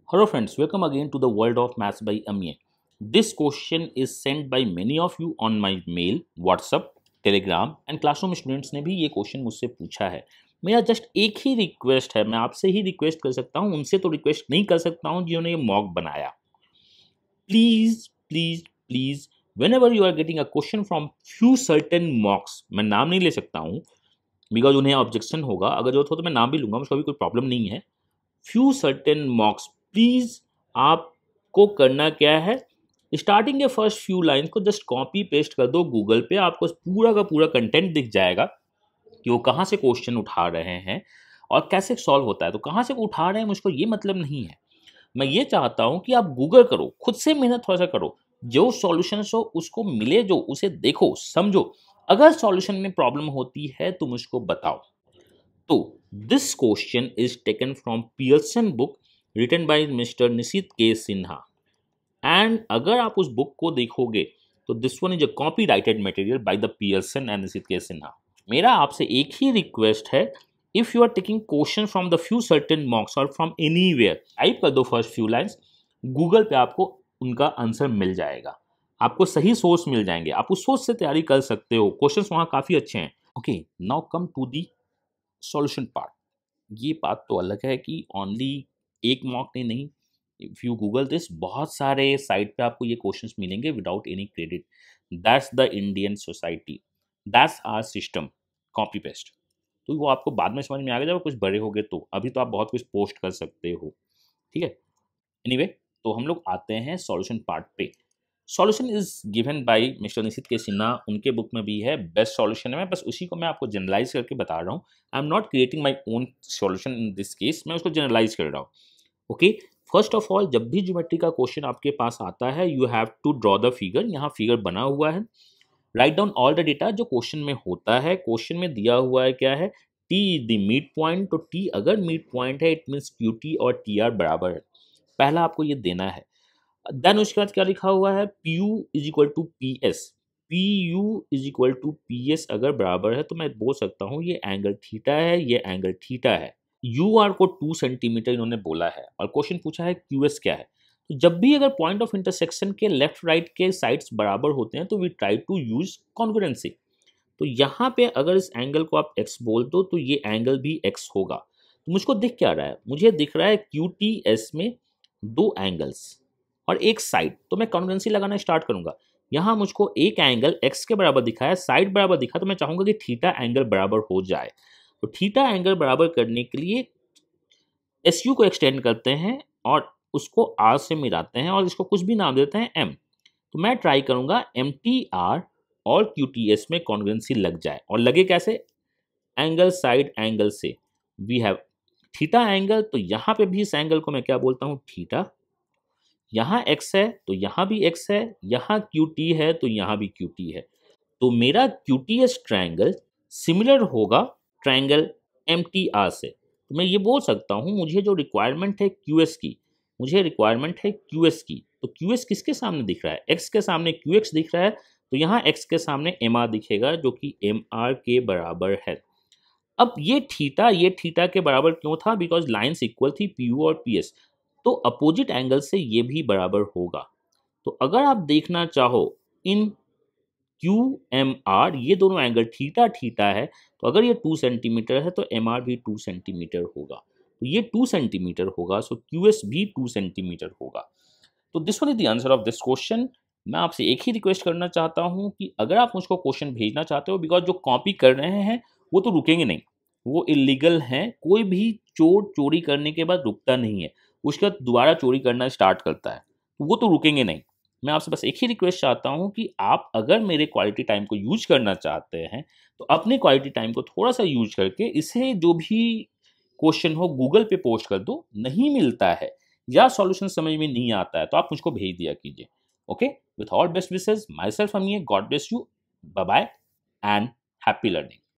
Hello friends, welcome again to the world of maths by Amiya. This question is sent by many of you on my mail, WhatsApp, Telegram and classroom students ने भी ये question मुझसे पूछा है। मेरा just एक ही request है, मैं आपसे ही रिक्वेस्ट कर सकता हूँ, उनसे तो रिक्वेस्ट नहीं कर सकता हूँ जिन्होंने ये मॉक बनाया। Please please please whenever you are getting a question from few certain mocks, मैं नाम नहीं ले सकता हूँ बिकॉज उन्हें ऑब्जेक्शन होगा, अगर जरूरत हो तो मैं नाम भी लूंगा, मुझको भी कोई प्रॉब्लम नहीं है। फ्यू सर्टेन मॉक्स, प्लीज आपको करना क्या है, स्टार्टिंग के फर्स्ट फ्यू लाइन्स को जस्ट कॉपी पेस्ट कर दो गूगल पे, आपको पूरा का पूरा कंटेंट दिख जाएगा कि वो कहाँ से क्वेश्चन उठा रहे हैं और कैसे सॉल्व होता है। तो कहाँ से उठा रहे हैं मुझको ये मतलब नहीं है, मैं ये चाहता हूँ कि आप गूगल करो, खुद से मेहनत थोड़ा सा करो, जो सॉल्यूशन हो उसको मिले, जो उसे देखो समझो, अगर सॉल्यूशन में प्रॉब्लम होती है तो मुझको बताओ। तो this question is taken from Pearson book written by mister Nishit K Sinha, and अगर आप उस बुक को देखोगे तो this one is a copyrighted material by the Pearson and Nishit K Sinha. मेरा आपसे एक ही रिक्वेस्ट है, if you are taking question from the few certain mocks और फ्रॉम एनीवेयर, टाइप कर दो फर्स्ट फ्यू लाइंस, गूगल पे आपको उनका आंसर मिल जाएगा, आपको सही सोर्स मिल जाएंगे, आप उस सोर्स से तैयारी कर सकते हो, क्वेश्चंस वहाँ काफ़ी अच्छे हैं। Okay, now come to the solution part. ये बात तो अलग है कि ओनली एक मॉक नहीं, इफ यू गूगल दिस बहुत सारे साइट पे आपको ये क्वेश्चंस मिलेंगे without any credit. That's the Indian society, that's our system, copy paste. तो वो आपको बाद में समझ में आ गया जब कुछ बड़े हो गए, तो अभी तो आप बहुत कुछ पोस्ट कर सकते हो, ठीक है। एनीवे, तो हम लोग आते हैं सॉल्यूशन पार्ट पे। Solution is given by mister Nishit K Sinha, उनके बुक में भी है, बेस्ट सॉल्यूशन है, बस उसी को मैं आपको जनरलाइज करके बता रहा हूँ। I am not creating my own solution in this case, मैं उसको जनरलाइज कर रहा हूँ। ओके, फर्स्ट ऑफ ऑल, जब भी ज्योमेट्री का क्वेश्चन आपके पास आता है, you have to draw the figure. यहाँ फिगर बना हुआ है, write down all the data जो क्वेश्चन में होता है। क्वेश्चन में दिया हुआ है क्या है, T is the mid point, तो टी अगर मिड पॉइंट है इट मीन्स क्यू टी और टी आर बराबर है, पहला आपको ये देना है। देन उसके बाद क्या लिखा हुआ है, P U is equal to P S, P U is equal to P S अगर बराबर है तो मैं बोल सकता हूँ ये एंगल थीटा है, ये एंगल थीटा है। यू आर को 2 सेंटीमीटर इन्होंने बोला है और क्वेश्चन पूछा है क्यू एस क्या है। तो जब भी अगर पॉइंट ऑफ इंटरसेक्शन के लेफ्ट राइट के साइड्स बराबर होते हैं तो we try to use congruency. तो यहाँ पे अगर इस एंगल को आप x बोल दो तो ये एंगल भी x होगा। तो मुझको दिख क्या रहा है, मुझे दिख रहा है क्यू टी एस में दो एंगल्स और एक साइड, तो मैं कॉन्ग्रुएंसी लगाना स्टार्ट करूंगा। यहाँ मुझको एक एंगल x के बराबर दिखा है, साइड बराबर दिखा, तो मैं चाहूंगा कि थीटा एंगल बराबर हो जाए। तो थीटा एंगल बराबर करने के लिए एस यू को एक्सटेंड करते हैं और उसको आर से मिलाते हैं और इसको कुछ भी नाम देते हैं एम। तो मैं ट्राई करूंगा एम टी आर और क्यू टी एस में कॉन्ग्रुएंसी लग जाए, और लगे कैसे, एंगल साइड एंगल से। वी हैव थीटा एंगल, तो यहाँ पे भी इस एंगल को मैं क्या बोलता हूँ, थीटा। यहाँ x है तो यहाँ भी x है, यहाँ क्यू टी है तो यहाँ भी क्यू टी है। तो मेरा Q T S triangle similar होगा ट्राइंगल एम टी आर से। तो मैं ये बोल सकता हूँ मुझे जो रिक्वायरमेंट है क्यू एस की, मुझे रिक्वायरमेंट है क्यू एस की, तो क्यू एस किसके सामने दिख रहा है, x के सामने क्यू एक्स दिख रहा है, तो यहाँ x के सामने एम आर दिखेगा जो कि एम आर के बराबर है। अब ये थीटा के बराबर क्यों था, बिकॉज लाइन्स इक्वल थी पी यू और पी एस, तो अपोजिट एंगल से ये भी बराबर होगा। तो अगर आप देखना चाहो इन क्यू एम आर, ये दोनों एंगल थीटा थीटा है, तो अगर ये 2 सेंटीमीटर है तो एम आर भी 2 सेंटीमीटर होगा, तो ये 2 सेंटीमीटर होगा, सो क्यू एस भी 2 सेंटीमीटर होगा। तो this one is the answer of this question. मैं आपसे एक ही रिक्वेस्ट करना चाहता हूँ कि अगर आप मुझको क्वेश्चन भेजना चाहते हो, बिकॉज जो कॉपी कर रहे हैं वो तो रुकेंगे नहीं, वो इलीगल हैं, कोई भी चोर चोरी करने के बाद रुकता नहीं है, उसके बाद दोबारा चोरी करना स्टार्ट करता है, वो तो रुकेंगे नहीं। मैं आपसे बस एक ही रिक्वेस्ट चाहता हूँ कि आप अगर मेरे क्वालिटी टाइम को यूज करना चाहते हैं तो अपने क्वालिटी टाइम को थोड़ा सा यूज करके इसे जो भी क्वेश्चन हो गूगल पे पोस्ट कर दो, नहीं मिलता है या सॉल्यूशन समझ में नहीं आता है तो आप मुझको भेज दिया कीजिए। Okay, with all best wishes, myself Amiya, God bless you, bye bye and happy learning.